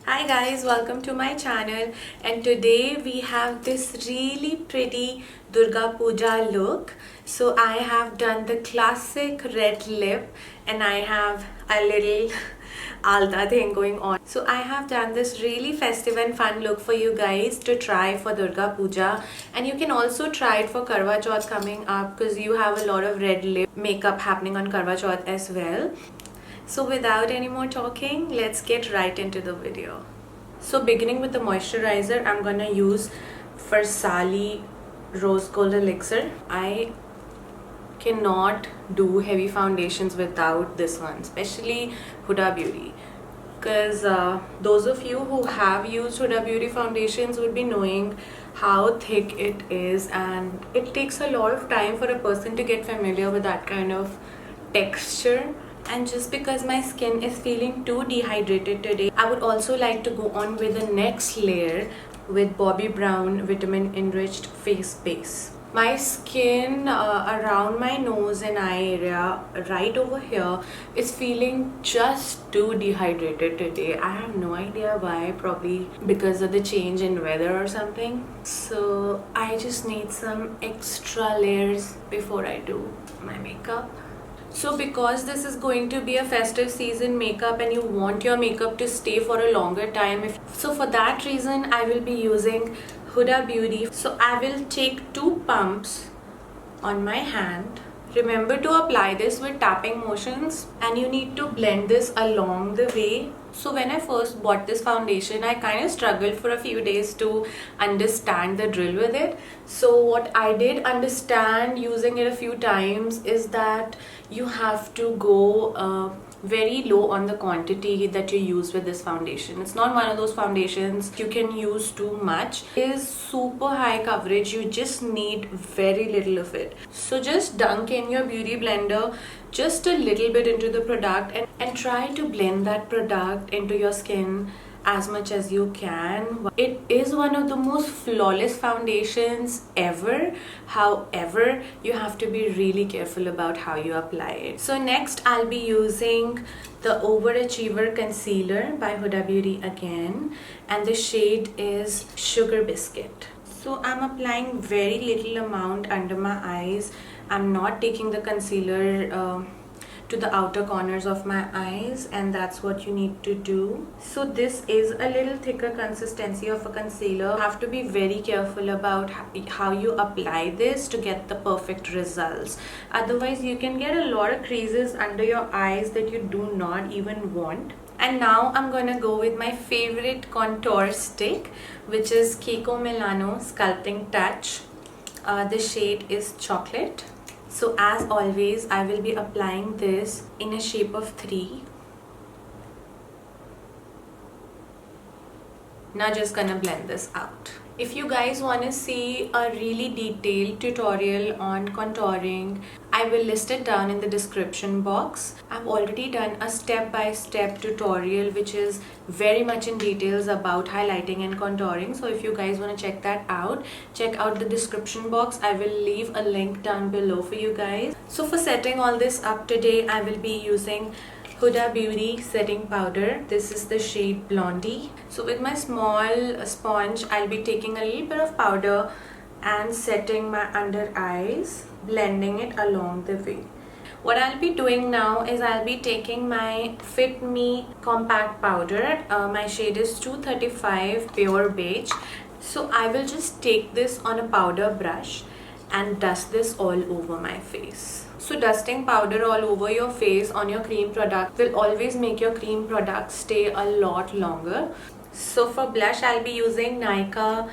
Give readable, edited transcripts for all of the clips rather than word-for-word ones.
Hi guys, welcome to my channel, and today we have this really pretty Durga Puja look. So I have done the classic red lip and I have a little alta thing going on. So I have done this really festive and fun look for you guys to try for Durga Puja, and you can also try it for Karwa Chauth coming up because you have a lot of red lip makeup happening on Karwa Chauth as well. So without any more talking, let's get right into the video. So beginning with the moisturizer, I'm gonna use Farsali Rose Gold Elixir. I cannot do heavy foundations without this one, especially Huda Beauty. Because those of you who have used Huda Beauty foundations would be knowing how thick it is, and it takes a lot of time for a person to get familiar with that kind of texture. And just because my skin is feeling too dehydrated today, I would also like to go on with the next layer with Bobbi Brown Vitamin Enriched Face Base. My skin around my nose and eye area right over here is feeling just too dehydrated today. I have no idea why, probably because of the change in weather or something. So I just need some extra layers before I do my makeup. So because this is going to be a festive season makeup and you want your makeup to stay for a longer time, so for that reason I will be using Huda Beauty. So I will take 2 pumps on my hand. Remember to apply this with tapping motions, and you need to blend this along the way. So when I first bought this foundation, I kind of struggled for a few days to understand the drill with it. So what I did understand using it a few times is that you have to go very low on the quantity that you use with this foundation. It's not one of those foundations you can use too much. It is super high coverage. You just need very little of it. So just dunk in your beauty blender just a little bit into the product and try to blend that product into your skin as much as you can. It is one of the most flawless foundations ever. However, you have to be really careful about how you apply it. So next I'll be using the Overachiever Concealer by Huda Beauty again, and the shade is Sugar Biscuit. So I'm applying very little amount under my eyes. I'm not taking the concealer to the outer corners of my eyes, and that's what you need to do. So this is a little thicker consistency of a concealer. You have to be very careful about how you apply this to get the perfect results. Otherwise you can get a lot of creases under your eyes that you do not even want. And now I'm gonna go with my favorite contour stick, which is Kiko Milano Sculpting Touch. The shade is Chocolate. So as always, I will be applying this in a shape of 3. Now just gonna blend this out. If you guys want to see a really detailed tutorial on contouring, I will list it down in the description box. I've already done a step-by-step tutorial which is very much in details about highlighting and contouring. So if you guys want to check that out, check out the description box. I will leave a link down below for you guys. So for setting all this up today, I will be using Huda Beauty setting powder. This is the shade Blondie. So with my small sponge, I'll be taking a little bit of powder and setting my under eyes, blending it along the way. What I'll be doing now is I'll be taking my Fit Me compact powder. My shade is 235 Pure Beige. So I will just take this on a powder brush and dust this all over my face. So dusting powder all over your face on your cream product will always make your cream product stay a lot longer. So for blush, I'll be using Nykaa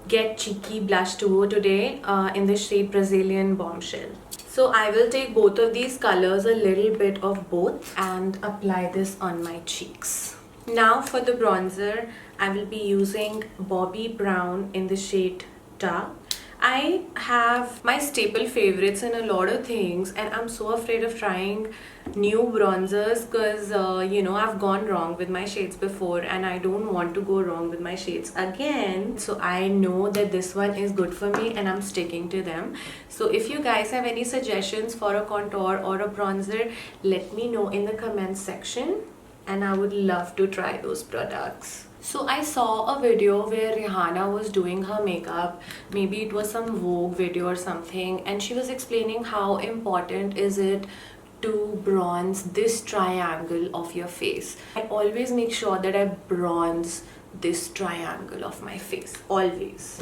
Get Cheeky Blush Duo today in the shade Brazilian Bombshell. So I will take both of these colors, a little bit of both, and apply this on my cheeks. Now for the bronzer, I will be using Bobbi Brown in the shade Dark. I have my staple favorites in a lot of things, and I'm so afraid of trying new bronzers because I've gone wrong with my shades before and I don't want to go wrong with my shades again. So I know that this one is good for me and I'm sticking to them. So if you guys have any suggestions for a contour or a bronzer, let me know in the comments section and I would love to try those products. So I saw a video where Rihanna was doing her makeup. Maybe it was some Vogue video or something, and she was explaining how important is it to bronze this triangle of your face. I always make sure that I bronze this triangle of my face, always.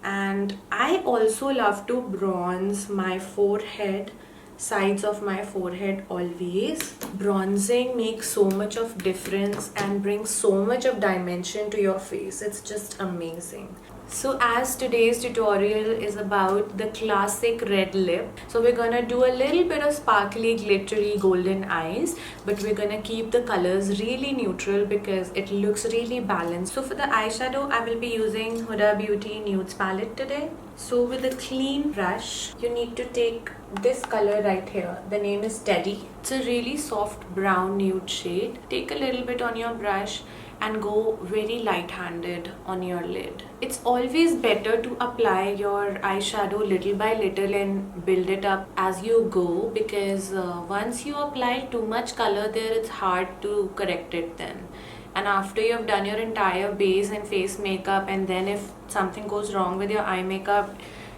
And I also love to bronze my forehead, sides of my forehead always. Bronzing makes so much of difference and brings so much of dimension to your face. It's just amazing. So as today's tutorial is about the classic red lip, so we're gonna do a little bit of sparkly glittery golden eyes, but we're gonna keep the colors really neutral because it looks really balanced. So for the eyeshadow, I will be using Huda Beauty Nudes palette today. So with a clean brush, you need to take this color right here. The name is Teddy. It's a really soft brown nude shade. Take a little bit on your brush and go very light-handed on your lid. It's always better to apply your eyeshadow little by little and build it up as you go, because once you apply too much color there, it's hard to correct it then. And after you've done your entire base and face makeup, and then if something goes wrong with your eye makeup,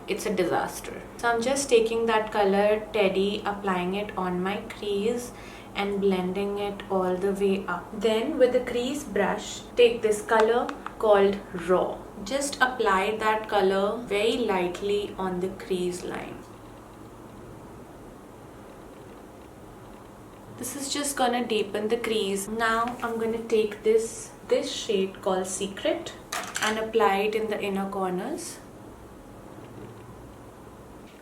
it's a disaster. So I'm just taking that color Teddy, applying it on my crease and blending it all the way up. Then with the crease brush, take this color called Raw. Just apply that color very lightly on the crease line. This is just gonna deepen the crease. Now I'm gonna take this shade called Secret and apply it in the inner corners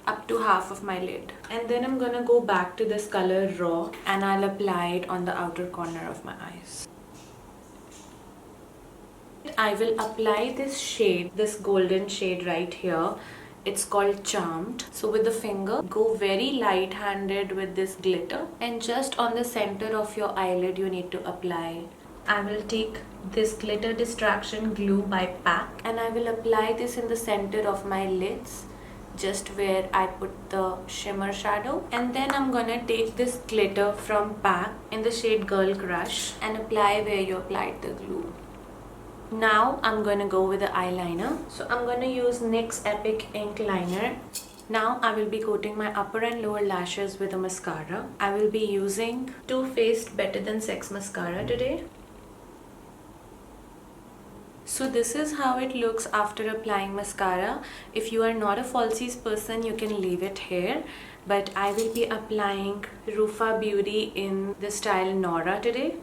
up to half of my lid. And then I'm gonna go back to this color Raw and I'll apply it on the outer corner of my eyes. I will apply this shade, this golden shade right here. It's called Charmed. So with the finger, go very light-handed with this glitter, and just on the center of your eyelid you need to apply. I will take this glitter distraction glue by PAC and I will apply this in the center of my lids, just where I put the shimmer shadow. And then I'm gonna take this glitter from PAC in the shade Girl Crush and apply where you applied the glue. Now I'm gonna go with the eyeliner. So I'm gonna use NYX Epic Ink Liner. Now I will be coating my upper and lower lashes with a mascara. I will be using Too Faced Better Than Sex mascara today. So this is how it looks after applying mascara. If you are not a falsies person, you can leave it here. But I will be applying Rufa Beauty in the style Nora today.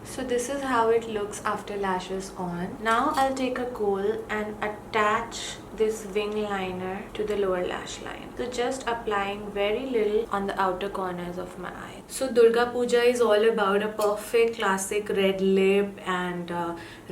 So this is how it looks after lashes on. Now I'll take a kohl and attach this wing liner to the lower lash line. So just applying very little on the outer corners of my eye. So Durga Puja is all about a perfect classic red lip and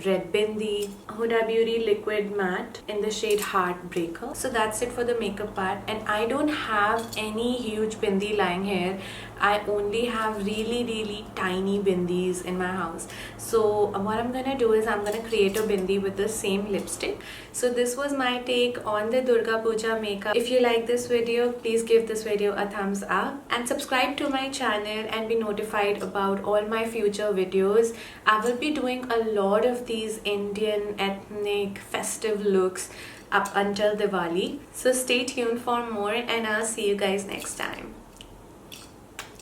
red bindi. Huda Beauty Liquid Matte in the shade Heartbreaker. So that's it for the makeup part, and I don't have any huge bindi lying here. I only have really tiny bindis in my house. So what I'm gonna do is I'm gonna create a bindi with the same lipstick. So this was my take on the Durga Puja makeup. If you like this video, please give this video a thumbs up and subscribe to my channel and be notified about all my future videos. I will be doing a lot of these Indian ethnic festive looks up until Diwali. So stay tuned for more, and I'll see you guys next time.